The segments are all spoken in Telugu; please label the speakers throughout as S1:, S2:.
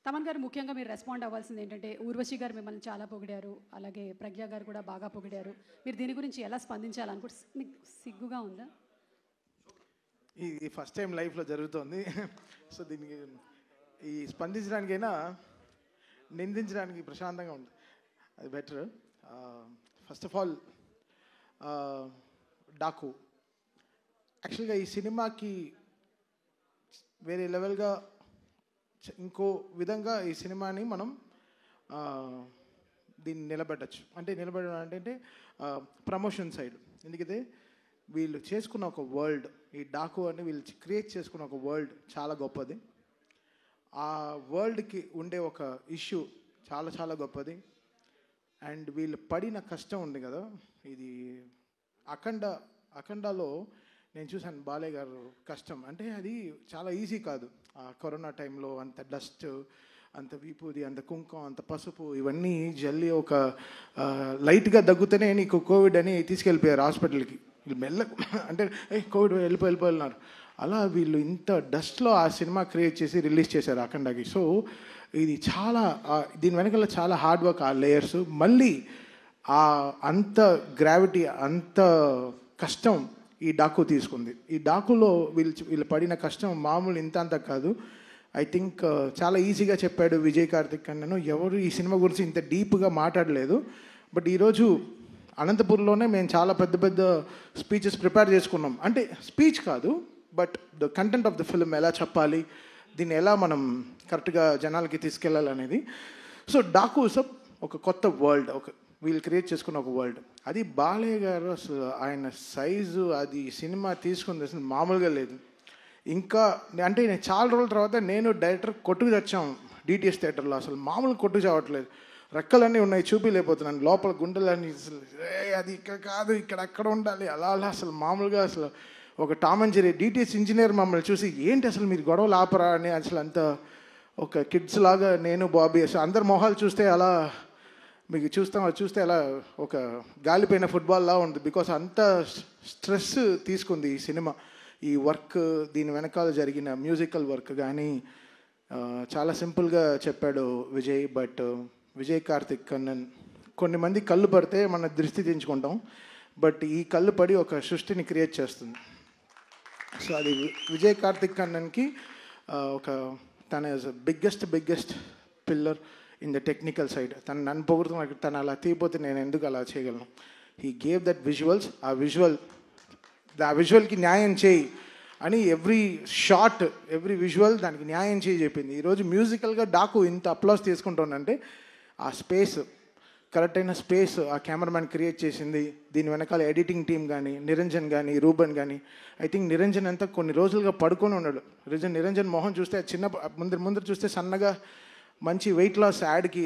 S1: తమన్ గారు ముఖ్యంగా మీరు రెస్పాండ్ అవ్వాల్సింది ఏంటంటే, ఊర్వశి గారు మిమ్మల్ని చాలా పొగిడారు, అలాగే ప్రజ్ఞ గారు కూడా బాగా పొగిడారు. మీరు దీని గురించి ఎలా స్పందించాలనుకుంటే మీకు సిగ్గుగా ఉందా?
S2: ఇది ఫస్ట్ టైం లైఫ్లో జరుగుతోంది. సో దీనికి ఈ స్పందించడానికైనా నిందించడానికి ప్రశాంతంగా ఉంది, అది better. First of all Daaku యాక్చువల్గా ఈ సినిమాకి వేరే లెవెల్గా ఇంకో విధంగా ఈ సినిమాని మనం దీన్ని నిలబెట్టచ్చు. అంటే నిలబెట్టడం అంటే ప్రమోషన్ సైడ్. ఎందుకంటే వీళ్ళు చేసుకున్న ఒక వరల్డ్, ఈ డాకు అని వీళ్ళు క్రియేట్ చేసుకున్న ఒక వరల్డ్ చాలా గొప్పది. ఆ వరల్డ్కి ఉండే ఒక ఇష్యూ చాలా చాలా గొప్పది. అండ్ వీళ్ళు పడిన కష్టం ఉంది కదా, ఇది అఖండాలో నేను చూశాను బాలయ్య గారు కష్టం. అంటే అది చాలా ఈజీ కాదు. ఆ కరోనా టైంలో అంత డస్ట్, అంత వీపుది, అంత కుంకుమ, అంత పసుపు, ఇవన్నీ జల్లి ఒక లైట్గా దగ్గుతూనే నీకు కోవిడ్ అని తీసుకెళ్ళిపోయారు హాస్పిటల్కి. వీళ్ళు అంటే కోవిడ్ వెళ్ళిపోయినారు. అలా వీళ్ళు ఇంత డస్ట్లో ఆ సినిమా క్రియేట్ చేసి రిలీజ్ చేశారు అఖండాకి. సో ఇది చాలా దీని వెనకాల చాలా హార్డ్ వర్క్, ఆ లేయర్స్, మళ్ళీ అంత గ్రావిటీ, అంత కష్టం ఈ డాకు తీసుకుంది. ఈ డాకులో వీళ్ళు పడిన కష్టం మామూలు ఇంత అంత కాదు. ఐ థింక్ చాలా ఈజీగా చెప్పాడు విజయ్ కార్తిక్ అన్నను. ఎవరు ఈ సినిమా గురించి ఇంత డీప్గా మాట్లాడలేదు. బట్ ఈరోజు అనంతపూర్లోనే మేము చాలా పెద్ద పెద్ద స్పీచెస్ ప్రిపేర్ చేసుకున్నాం. అంటే స్పీచ్ కాదు, but the content of the film ఎలా చెప్పాలి, దీన్ని ఎలా మనం కరెక్ట్గా జనాలకి తీసుకెళ్ళాలనేది. సో డాకు సబ్ ఒక కొత్త వరల్డ్, వీళ్ళు క్రియేట్ చేసుకున్న ఒక వరల్డ్. అది బాలయ్య గారు అసలు ఆయన సైజు, అది సినిమా తీసుకుంది అసలు మామూలుగా లేదు. ఇంకా అంటే నేను చాలా రోజుల తర్వాత నేను డైరెక్టర్ కొట్టుకు తెచ్చాం డిటిఎస్ థియేటర్లో. అసలు మామూలుగా కొట్టుకు చావట్లేదు, రెక్కలన్నీ ఉన్నాయి, చూపిలేకపోతున్నాను, లోపల గుండెలన్నీ అసలు అది ఇక్కడ కాదు, ఇక్కడ అక్కడ ఉండాలి, అలా అలా అసలు మామూలుగా అసలు ఒక Tom and Jerry DTS engineer మమ్మల్ని చూసి ఏంటి అసలు మీరు గొడవలు ఆపరా అని అసలు అంత ఒక కిడ్స్ లాగా నేను బాబీ అసలు అందరి మొహాలు చూస్తే అలా మీకు చూస్తే అలా ఒక గాలిపోయిన ఫుట్బాల్ లా ఉంది. బికాస్ అంత స్ట్రెస్ తీసుకుంది ఈ సినిమా, ఈ వర్క్, దీని వెనకాల జరిగిన మ్యూజికల్ వర్క్ కానీ. చాలా సింపుల్గా చెప్పాడు విజయ్. బట్ విజయ్ కార్తిక్ కన్నన్ కొన్ని మంది కళ్ళు పడితే మన దృష్టి దించుకుంటాం, బట్ ఈ కళ్ళు పడి ఒక సృష్టిని క్రియేట్ చేస్తుంది. సో అది విజయ్ కార్తిక్ కన్నన్కి ఒక తన biggest pillar in the technical side. నన్ను పొగుడుతున్న తను అలా తీయపోతే నేను ఎందుకు అలా చేయగలను. హీ గేవ్ దట్ విజువల్స్, ఆ విజువల్కి న్యాయం చేయి అని ఎవ్రీ షాట్, ఎవ్రీ విజువల్ దానికి న్యాయం చేయి చెప్పింది. ఈరోజు మ్యూజికల్గా డాకు ఇంత అప్లాస్ తీసుకుంటుందంటే ఆ స్పేస్, కరెక్ట్ అయిన స్పేస్ ఆ కెమెరామ్యాన్ క్రియేట్ చేసింది. దీని వెనకాల ఎడిటింగ్ టీమ్ కానీ, నిరంజన్ కానీ, రూబన్ కానీ. ఐ థింక్ నిరంజన్ అంతా కొన్ని రోజులుగా పడుకొని ఉన్నాడు. నిరంజన్ మొహం చూస్తే చిన్న ముందర చూస్తే సన్నగా మంచి వెయిట్ లాస్ యాడ్కి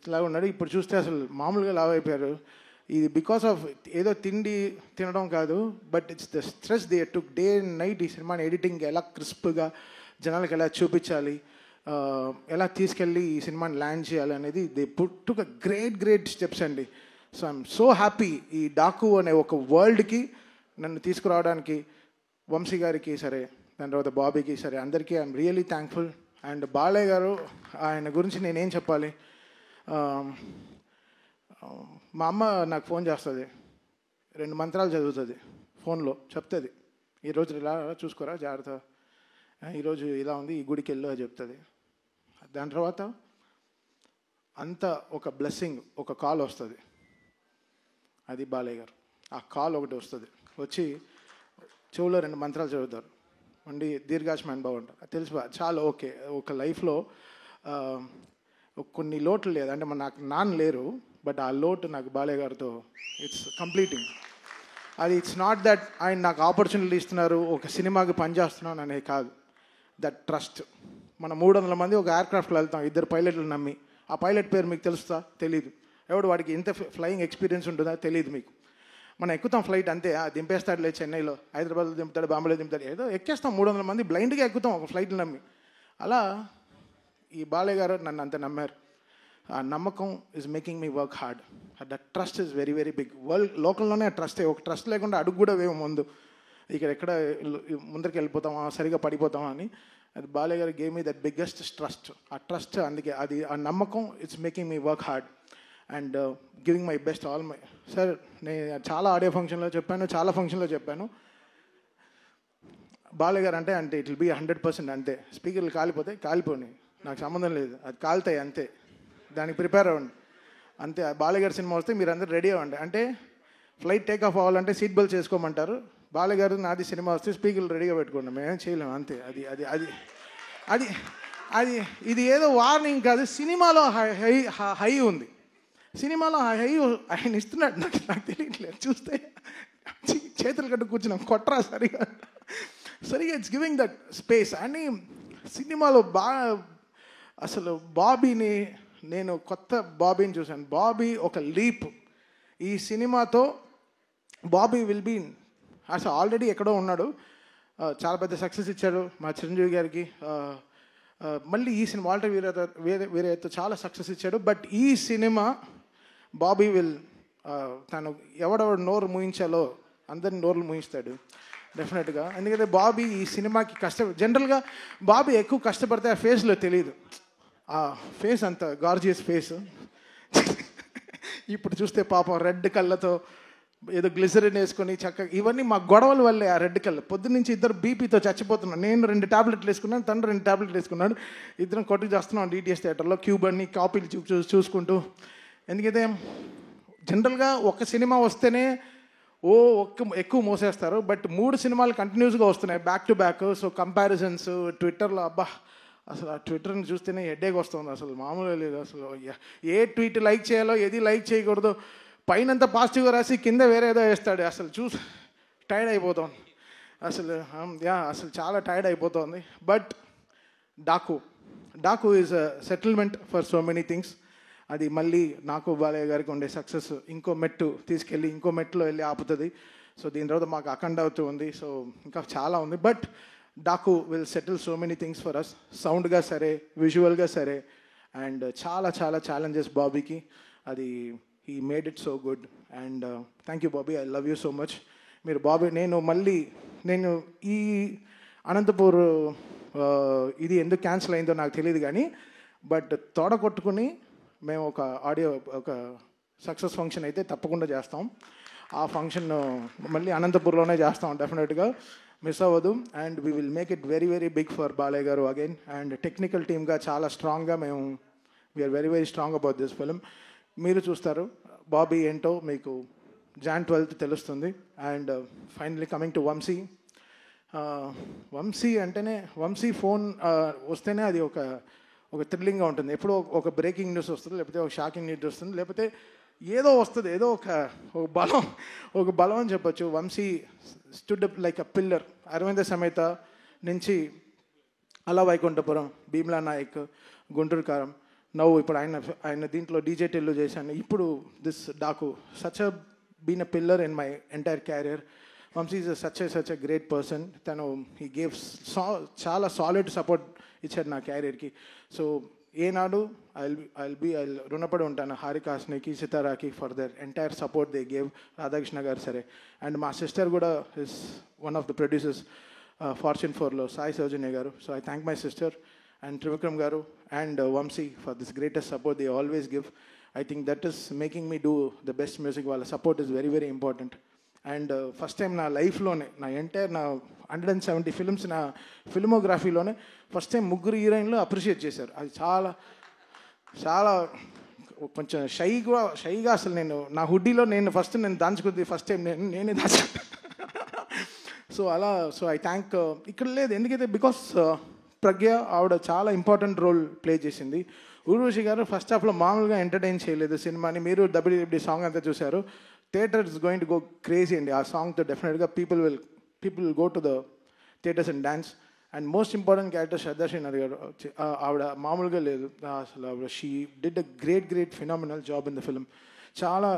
S2: ఇలా ఉన్నాడు. ఇప్పుడు చూస్తే అసలు మామూలుగా లావ్ అయిపోయారు. ఇది బికాస్ ఆఫ్ ఏదో తిండి తినడం కాదు, but it's the stress they took day and night. ఈ సినిమాని ఎడిటింగ్ ఎలా క్రిస్ప్గా జనాలకు ఎలా చూపించాలి, ఎలా తీసుకెళ్ళి ఈ సినిమాని ల్యాండ్ చేయాలి అనేది they took a great steps అండి. సో ఐఎమ్ సో హ్యాపీ ఈ డాకు అనే ఒక వరల్డ్కి నన్ను తీసుకురావడానికి వంశీ గారికి సరే, దాని తర్వాత బాబీకి సరే, అందరికీ I'm really thankful. And Balayya గారు, ఆయన గురించి నేనేం చెప్పాలి. మా అమ్మ నాకు ఫోన్ చేస్తుంది, 2 మంత్రాలు చదువుతుంది ఫోన్లో, చెప్తుంది ఈరోజు ఇలా చూసుకోరా జాగ్రత్త, ఈరోజు ఇలా ఉంది, ఈ గుడికి వెళ్ళు అని చెప్తుంది. దాని తర్వాత అంత ఒక బ్లెస్సింగ్, ఒక కాల్ వస్తుంది, అది బాలయ్య గారు. ఆ కాల్ ఒకటి వస్తుంది, వచ్చి చెవులో 2 మంత్రాలు చదువుతారు, ఉండి దీర్ఘాయుష్మాన్ భవ అంటారు. తెలుసు చాలా ఓకే. ఒక లైఫ్లో కొన్ని లోట్లు లేదు, అంటే నాకు నాన్న లేరు, బట్ ఆ లోటు నాకు బాలయ్య గారితో ఇట్స్ కంప్లీటింగ్. అది ఇట్స్ నాట్ దట్ ఆయన నాకు ఆపర్చునిటీ ఇస్తున్నారు, ఒక సినిమాకి పనిచేస్తున్నాను అనేది కాదు. That trust. మన 300 మంది ఒక ఎయిర్క్రాఫ్ట్లో వెళ్తాం, 2 పైలట్లు నమ్మి. ఆ పైలట్ పేరు మీకు తెలుస్తా? తెలీదు. ఎవడు వాడికి ఎంత ఫ్లయింగ్ ఎక్స్పీరియన్స్ ఉంటుందా తెలియదు మీకు. మనం ఎక్కుతాం ఫ్లైట్ అంతే, దింపేస్తాడులే చెన్నైలో, హైదరాబాద్లో దింపుతాడు, బాంబేలో దింపుతాడు, ఏదో ఎక్కేస్తాం. 300 మంది బ్లైండ్గా ఎక్కుతాం ఒక ఫ్లైట్లు నమ్మి. అలా ఈ బాలయ్య గారు నన్ను అంత నమ్మారు. ఆ నమ్మకం is making me work hard. That trust is very very big. లోకల్లోనే ఆ ట్రస్టే. ఒక ట్రస్ట్ లేకుండా అడుగు కూడా వేము ముందు. ఇక్కడ ఎక్కడ ముందరికి వెళ్ళిపోతామా, సరిగా పడిపోతామా అని. అది బాలయ్య గారు game me that biggest trust. ఆ ట్రస్ట్ అందుకే అది ఆ నమ్మకం it's making me work hard and giving my best all my. Sir నేను చాలా ఆడియో ఫంక్షన్లో చెప్పాను, చాలా ఫంక్షన్లో చెప్పాను, బాలయ్య గారు అంటే ఇట్ విల్ బీ 100% అంతే. స్పీకర్లు కాలిపోతే కాలిపోయి, నాకు సంబంధం లేదు, అది కాలుతాయి అంతే, దానికి ప్రిపేర్ అవ్వండి అంతే. బాలయ్య గారి సినిమా వస్తే మీరు అందరూ రెడీ అవ్వండి. అంటే ఫ్లైట్ టేక్ ఆఫ్ అవ్వాలంటే సీట్ బెల్ట్ చేసుకోమంటారు, బాలయ్య గారు నాది సినిమా వస్తే స్పీకర్లు రెడీగా పెట్టుకోండి, మేమేం చేయలేము అంతే. అది అది అది అది అది ఇది ఏదో వార్నింగ్ కాదు, సినిమాలో హై ఉంది, సినిమాలో హై ఆయన ఇస్తున్నాడు. నాకు తెలియట్లేదు, చూస్తే చేతులు కట్టు కూర్చున్నాం, కొట్రా సరిగా ఇట్స్ గివింగ్ దట్ స్పేస్. అని సినిమాలో బాగా అసలు బాబీని, నేను కొత్త బాబీని చూశాను. బాబీ ఒక లీప్. ఈ సినిమాతో బాబీ విల్ బీ అసలు ఆల్రెడీ ఎక్కడో ఉన్నాడు, చాలా పెద్ద సక్సెస్ ఇచ్చాడు మా చిరంజీవి గారికి. మళ్ళీ ఈ సినిమా వాల్టర్ వీరయ్యతో చాలా సక్సెస్ ఇచ్చాడు. బట్ ఈ సినిమా బాబీ విల్ తను ఎవడెవడు నోరు మూయించాలో అందరిని నోరులు మూయిస్తాడు డెఫినెట్గా. ఎందుకంటే బాబీ ఈ సినిమాకి జనరల్గా బాబీ ఎక్కువ కష్టపడితే ఆ ఫేస్లో తెలియదు, ఆ ఫేస్ అంత గార్జియస్ ఫేస్. ఇప్పుడు చూస్తే పాపం రెడ్ కళ్ళతో ఏదో గ్లిసరిన్ వేసుకొని చక్కగా, ఇవన్నీ మా గొడవల వల్లే. ఆ రెడ్ కళ్ళు పొద్దున్నుంచి ఇద్దరు బీపీతో చచ్చిపోతున్నాను. నేను 2 టాబ్లెట్లు వేసుకున్నాను, తను 2 టాబ్లెట్లు వేసుకున్నాడు, ఇద్దరం కొట్టుకు చేస్తున్నాం డిటిఎస్ థియేటర్లో క్యూబ్ అన్ని కాపీలు చూసుకుంటూ. ఎందుకైతే జనరల్గా ఒక సినిమా వస్తేనే ఎక్కువ మోసేస్తారు, బట్ 3 సినిమాలు కంటిన్యూస్గా వస్తున్నాయి back to back. So comparisons ట్విట్టర్లో, అబ్బా అసలు ఆ ట్విట్టర్ని చూస్తేనే హెడ్ఏక్ వస్తుంది, అసలు మామూలుగా లేదు. అసలు ఏ ట్వీట్ లైక్ చేయాలో ఏది లైక్ చేయకూడదు, పైనంత పాజిటివ్గా రాసి కింద వేరే ఏదో వేస్తాడు, అసలు చూసి టైర్డ్ అయిపోతాం అసలు. అసలు చాలా టైర్డ్ అయిపోతుంది. But Daaku is a settlement for so many things. అది మళ్ళీ నాకు బాలయ్య గారికి ఉండే సక్సెస్ ఇంకో మెట్టు తీసుకెళ్ళి ఇంకో మెట్టులో వెళ్ళి ఆపుతుంది. సో దీని తర్వాత మాకు అఖండ అవుతూ ఉంది, సో ఇంకా చాలా ఉంది. But Daaku will settle so many things for us, సౌండ్గా సరే, విజువల్గా సరే. అండ్ చాలా చాలా ఛాలెంజెస్ బాబీకి, అది he made it so good. And thank you Bobby, I love you so much. మీరు బాబీ, నేను ఈ అనంతపూర్ ఇది ఎందుకు క్యాన్సిల్ అయిందో నాకు తెలియదు కానీ, బట్ తోడ కొట్టుకుని మేము ఒక సక్సెస్ ఫంక్షన్ అయితే తప్పకుండా చేస్తాం. ఆ ఫంక్షన్ మళ్ళీ అనంతపూర్లోనే చేస్తాం డెఫినెట్గా, మిస్ అవ్వదు. And we will make it very very big for Balayya గారు అగైన్. అండ్ టెక్నికల్ టీమ్గా చాలా స్ట్రాంగ్గా మేము we are very very strong about this film. మీరు చూస్తారు బాబీ ఏంటో మీకు Jan 12th తెలుస్తుంది. And finally coming to Vamsi అంటేనే, వంశీ ఫోన్ వస్తేనే అది ఒక థ్రిల్లింగ్గా ఉంటుంది. ఎప్పుడో ఒక బ్రేకింగ్ న్యూస్ వస్తుంది, లేకపోతే ఒక షాకింగ్ న్యూస్ వస్తుంది, లేకపోతే ఏదో వస్తుంది, ఏదో ఒక బలం అని చెప్పొచ్చు. Vamshi stood up like a pillar. Aravinda Sametha నుంచి అలా వైకుంఠపురం, భీమ్లా నాయక్, గుంటూరు కారం, నవ్వు ఇప్పుడు ఆయన దీంట్లో డీజే టిల్లు చేశాను, ఇప్పుడు this Daaku. Such a been a pillar in my entire career. Vamsi is such a great person. తను హీ గేవ్ చాలా సాలిడ్ సపోర్ట్ ఇచ్చాడు నా క్యారియర్కి. సో ఏనాడు ఐల్ రుణపడి ఉంటాను హారికాస్నికి, సితారాకి for their entire support they gave. Radhakrishna garu సరే, అండ్ మా సిస్టర్ కూడా is one of the producers Fortune 4లో Sai Soujanya garu. So I thank my sister and Trivikram garu and Vamsi for this greatest support they always give. I think that is making me do the best music. వాళ్ళ support is very very important. And first time నా లైఫ్లోనే, నా ఎంటైర్ నా 170 ఫిల్మ్స్ నా ఫిల్మోగ్రఫీలోనే ఫస్ట్ టైం 3 హీరోయిన్లు అప్రిషియేట్ చేశారు. అది చాలా చాలా కొంచెం షైగా అసలు నేను నా హుడ్డీలో నేను దాచుకుంది ఫస్ట్ టైం నేనే దాచుకున్నాను. So I thank. ఇక్కడ లేదు ఎందుకైతే బికాస్ ప్రజ్ఞ ఆవిడ చాలా ఇంపార్టెంట్ రోల్ ప్లే చేసింది. ఊర్వశి గారు ఫస్ట్ హాఫ్లో మామూలుగా ఎంటర్టైన్ చేయలేదు సినిమాని. మీరు డబ్ల్యూడబ్ల్యూ సాంగ్ అంతా చూశారు. Theatre is going to go crazy అండి ఆ సాంగ్తో. డెఫినెట్గా people will go to the theatres and dance. And most important character Shraddha Srinath garu. ఆవిడ మామూలుగా లేదు అసలు. ఆవిడ she did a great phenomenal job in the film. చాలా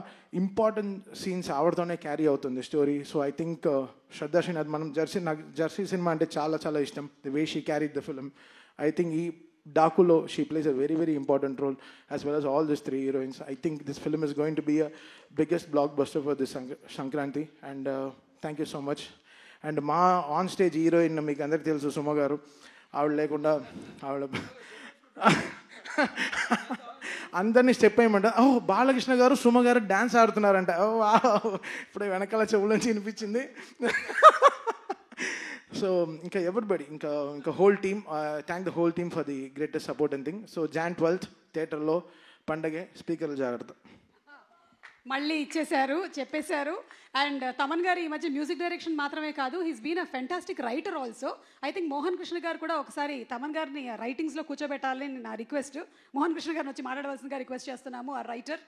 S2: ఇంపార్టెంట్ సీన్స్ ఆవిడతోనే క్యారీ అవుతుంది story. So I think Shraddha Srinath, నాకు జెర్సీ సినిమా అంటే చాలా ఇష్టం. The way she carried the film. I think ఈ డాకులో she plays a very very important role as well as all these 3 heroines. I think this film is going to be a biggest blockbuster for this Sankranti. And thank you so much. And మా ఆన్ స్టేజ్ హీరోయిన్ మీకు అందరికీ తెలుసు సుమ గారు. ఆవిడ లేకుండా ఆవిడ అందరినీ స్టెప్ వేయమంట. ఓ బాలకృష్ణ గారు సుమ గారు డ్యాన్స్ ఆడుతున్నారంట. ఓ ఇప్పుడే వెనకాల చెవుల నుంచి వినిపించింది. సో ఇంకా ఎవ్రీబడి ఇంకా whole team, thank the whole team for the greatest support and thing. So Jan 12th థియేటర్లో పండగే, స్పీకర్లు జాగ్రత్త.
S1: మళ్ళీ ఇచ్చేశారు, చెప్పేశారు. అండ్ తమన్ గారు ఈ మధ్య మ్యూజిక్ డైరెక్షన్ మాత్రమే కాదు, he's been a fantastic writer also. I think Mohan Krishna garu కూడా ఒకసారి తమన్ గారిని రైటింగ్స్లో కూర్చోబెట్టాలని నా రిక్వెస్ట్. మోహన్ కృష్ణ గారిని వచ్చి మాట్లాడవలసిందిగా రిక్వెస్ట్ చేస్తున్నాము, ఆ రైటర్.